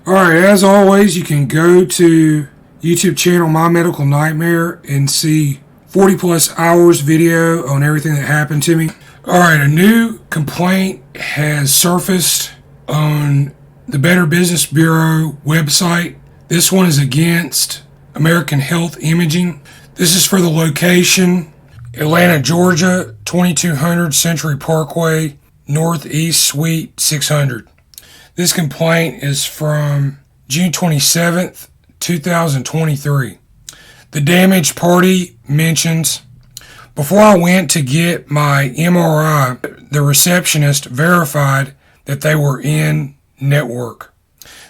Alright, as always, you can go to YouTube channel My Medical Nightmare and see 40 plus hours video on everything that happened to me. Alright, a new complaint has surfaced on the Better Business Bureau website. This one is against American Health Imaging. This is for the location Atlanta, Georgia, 2200 Century Parkway, Northeast Suite 600. This complaint is from June 27th, 2023. The damaged party mentions, before I went to get my MRI, the receptionist verified that they were in network.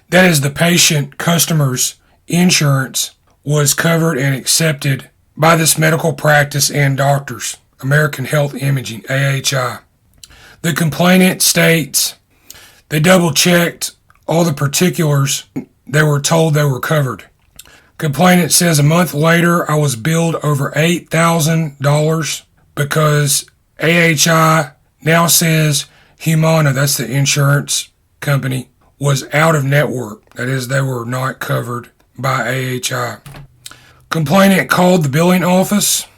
That is, the patient customer's insurance was covered and accepted by this medical practice and doctors, American Health Imaging, AHI. The complainant states they double-checked all the particulars. They were told they were covered. Complainant says a month later I was billed over $8,000 because AHI now says Humana, that's the insurance company, was out of network. That is, they were not covered by AHI. Complainant called the billing office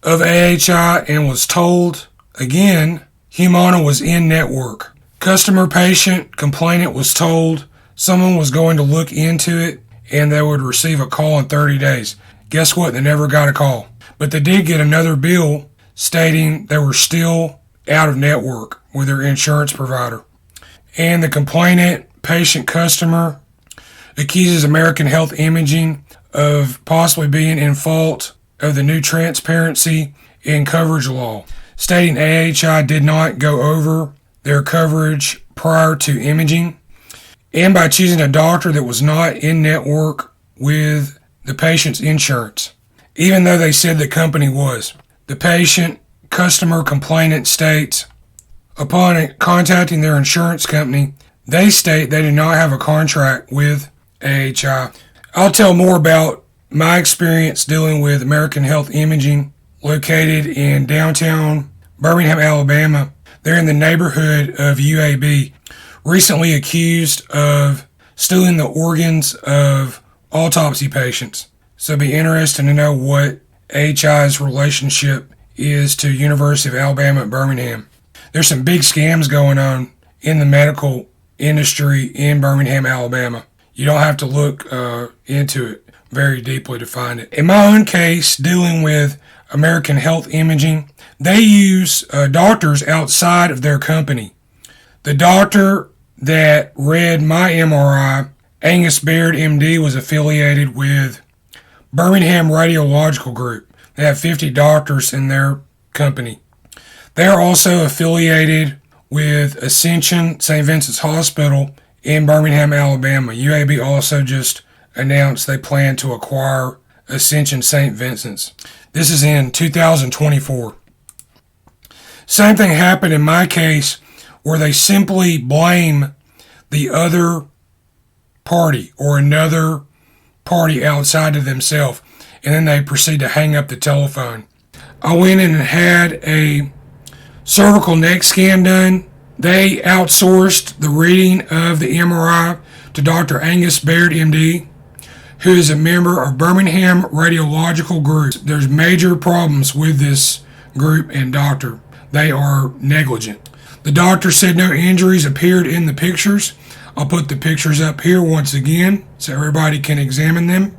of AHI and was told, again, Humana was in network. Customer, patient, complainant was told someone was going to look into it and they would receive a call in 30 days. Guess what? They never got a call. But they did get another bill stating they were still out of network with their insurance provider. And the complainant, patient, customer accuses American Health Imaging of possibly being in fault of the new transparency in coverage law, stating AHI did not go over their coverage prior to imaging, and by choosing a doctor that was not in network with the patient's insurance, even though they said the company was. The patient, customer, complainant states, upon contacting their insurance company, they state they do not have a contract with AHI. I'll tell more about my experience dealing with American Health Imaging, located in downtown Birmingham, Alabama. They're in the neighborhood of UAB, recently accused of stealing the organs of autopsy patients. So it'd be interesting to know what AHI's relationship is to University of Alabama at Birmingham. There's some big scams going on in the medical industry in Birmingham, Alabama. You don't have to look into it very deeply to find it. In my own case, dealing with American Health Imaging, they use doctors outside of their company. The doctor that read my MRI, Angus Baird, MD, was affiliated with Birmingham Radiological Group. They have 50 doctors in their company. They are also affiliated with Ascension St. Vincent's Hospital in Birmingham, Alabama. UAB also just announced they plan to acquire Ascension St. Vincent's. This is in 2024. Same thing happened in my case, where they simply blame the other party or another party outside of themselves, and then they proceed to hang up the telephone. I went in and had a cervical neck scan done. They outsourced the reading of the MRI to Dr. Angus Baird, MD, who is a member of Birmingham Radiological Group. There's major problems with this group and doctor. They are negligent. The doctor said no injuries appeared in the pictures. I'll put the pictures up here once again so everybody can examine them.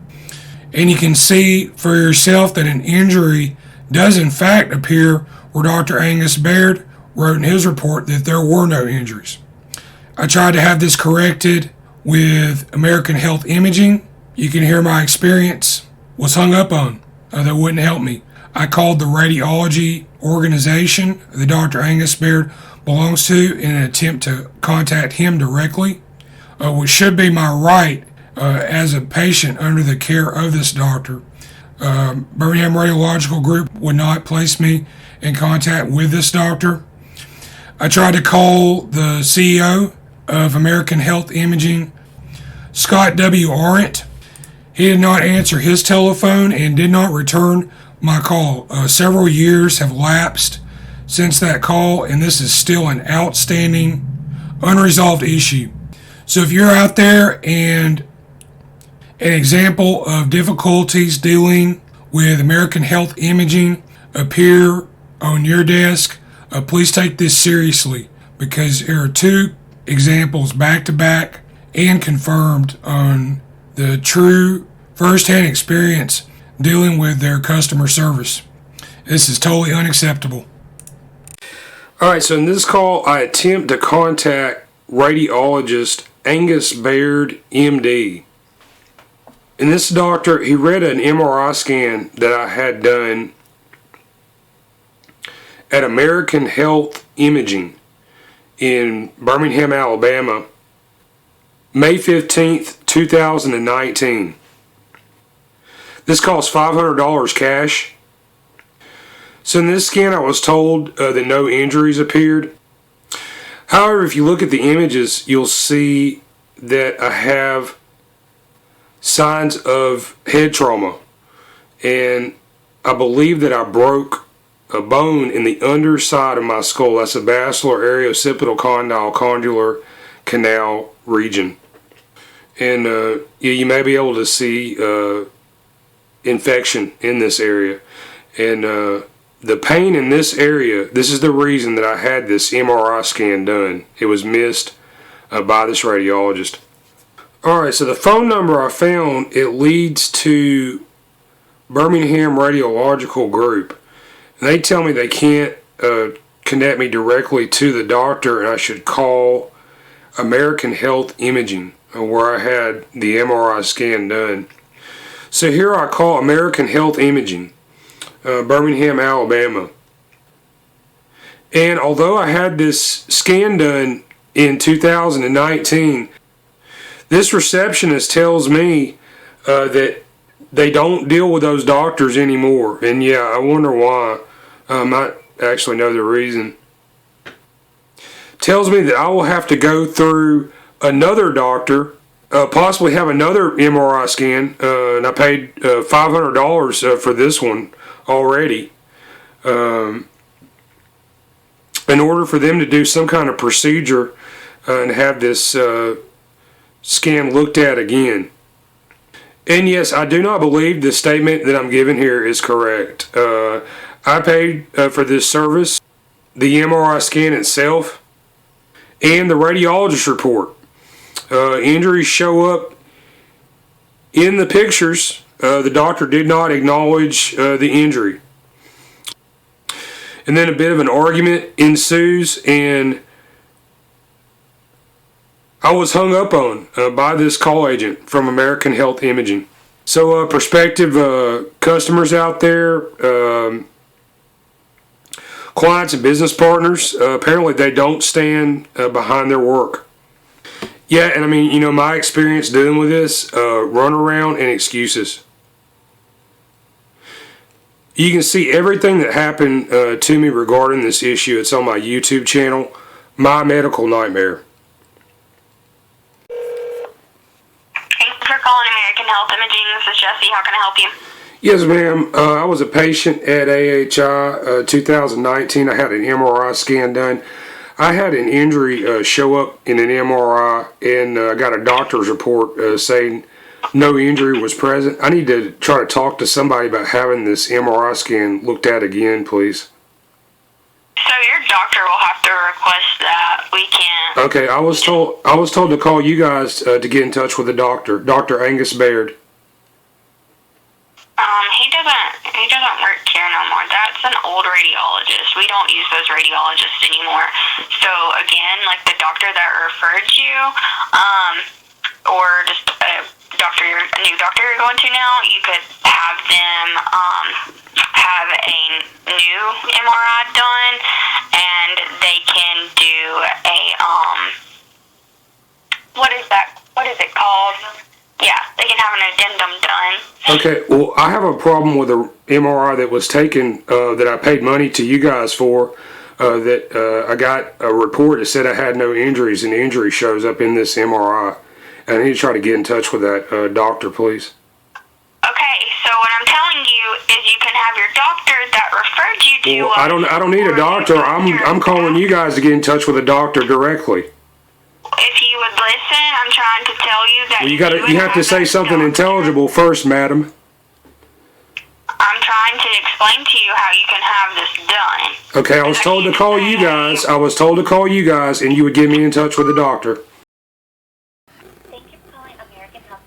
And you can see for yourself that an injury does in fact appear where Dr. Angus Baird wrote in his report that there were no injuries. I tried to have this corrected with American Health Imaging. You can hear my experience was hung up on. That wouldn't help me. I called the radiology organization that Dr. Angus Baird belongs to in an attempt to contact him directly, which should be my right as a patient under the care of this doctor. Birmingham Radiological Group would not place me in contact with this doctor. I tried to call the CEO of American Health Imaging, Scott W. Arendt. He did not answer his telephone and did not return my call. Several years have lapsed since that call, and this is still an outstanding, unresolved issue. So if you're out there and an example of difficulties dealing with American Health Imaging appear on your desk, please take this seriously, because there are two examples back to back and confirmed on the true first-hand experience dealing with their customer service. This is totally unacceptable. Alright, so in this call, I attempt to contact radiologist Angus Baird, MD. And this doctor, he read an MRI scan that I had done at American Health Imaging in Birmingham, Alabama, May 15th, 2019. This cost $500 cash. So in this scan I was told that no injuries appeared. However, if you look at the images, you'll see that I have signs of head trauma, and I believe that I broke a bone in the underside of my skull. That's the basilar areoccipital condyle condylar canal region, and you may be able to see infection in this area, and the pain in this area, this is the reason that I had this MRI scan done. It was missed by this radiologist. Alright, so the phone number I found, it leads to Birmingham Radiological Group. And they tell me they can't connect me directly to the doctor, and I should call American Health Imaging, where I had the MRI scan done. So here I call American Health Imaging, Birmingham, Alabama. And although I had this scan done in 2019, this receptionist tells me that they don't deal with those doctors anymore. And yeah, I wonder why. I might actually know the reason. Tells me that I will have to go through another doctor, possibly have another MRI scan, and I paid $500 for this one already, in order for them to do some kind of procedure and have this scan looked at again. And yes, I do not believe the statement that I'm giving here is correct. I paid for this service, the MRI scan itself, and the radiologist report. Injuries show up in the pictures. The doctor did not acknowledge the injury. And then a bit of an argument ensues, and I was hung up on by this call agent from American Health Imaging. So prospective customers out there, clients and business partners, apparently they don't stand behind their work. Yeah, and I mean, you know, my experience dealing with this, runaround and excuses. You can see everything that happened to me regarding this issue. It's on my YouTube channel, My Medical Nightmare. Thanks for calling American Health Imaging. This is Jessie. How can I help you? Yes, ma'am. I was a patient at AHI 2019. I had an MRI scan done. I had an injury show up in an MRI, and I got a doctor's report saying no injury was present. I need to try to talk to somebody about having this MRI scan looked at again, please. So your doctor will have to request that. We can't. Okay, I was told to call you guys to get in touch with the doctor, Dr. Angus Baird. He doesn't work here no more. That's an old radiologist. We don't use those radiologists anymore. So again, like the doctor that referred you, or just a new doctor you're going to now, you could have them have a new MRI done, and they can do a what is it called? Yeah, they can have an addendum done. Okay, well, I have a problem with a MRI that was taken that I paid money to you guys for. I got a report that said I had no injuries, and the injury shows up in this MRI. And I need to try to get in touch with that doctor, please. Okay, so what I'm telling you is you can have your doctor that referred you to. Well, I don't need a doctor. I'm calling you guys to get in touch with a doctor directly. if you would listen, I'm trying to tell you that Well, you have to say something intelligible first, madam. I'm trying to explain to you how you can have this done. Okay, I was told to call you guys. I was told to call you guys, and you would get me in touch with the doctor. Thank you for calling American Health.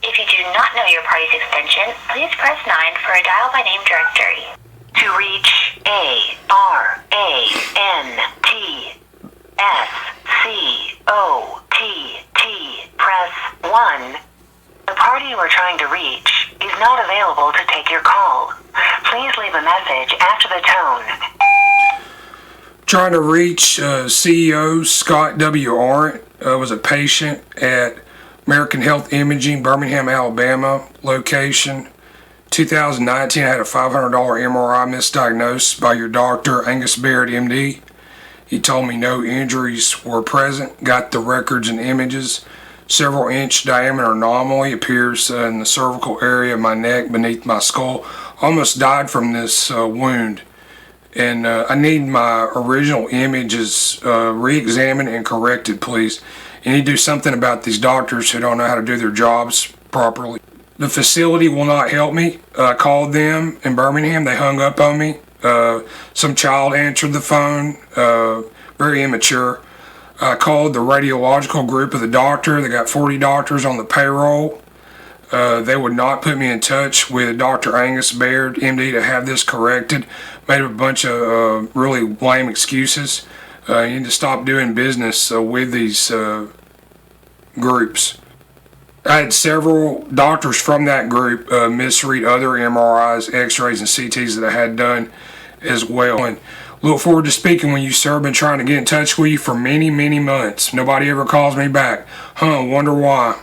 If you do not know your party's extension, please press 9 for a dial by name directory. To reach ARANTSCOTT, press 1. The party you are trying to reach is not available to take your call. Please leave a message after the tone. Trying to reach CEO Scott W. Arendt. Was a patient at American Health Imaging, Birmingham, Alabama location. 2019, I had a $500 MRI misdiagnosed by your doctor, Angus Baird, MD. He told me no injuries were present. Got the records and images. Several inch diameter anomaly appears in the cervical area of my neck beneath my skull. Almost died from this wound. And I need my original images re-examined and corrected, please. You need to do something about these doctors who don't know how to do their jobs properly. The facility will not help me. I called them in Birmingham. They hung up on me. Some child answered the phone, very immature. I called the radiological group of the doctor. They got 40 doctors on the payroll. They would not put me in touch with Dr. Angus Baird, MD, to have this corrected. Made a bunch of really lame excuses. You need to stop doing business with these groups. I had several doctors from that group misread other MRIs, X-rays, and CTs that I had done as well. And look forward to speaking with you, sir. Been trying to get in touch with you for many, many months. Nobody ever calls me back. Wonder why.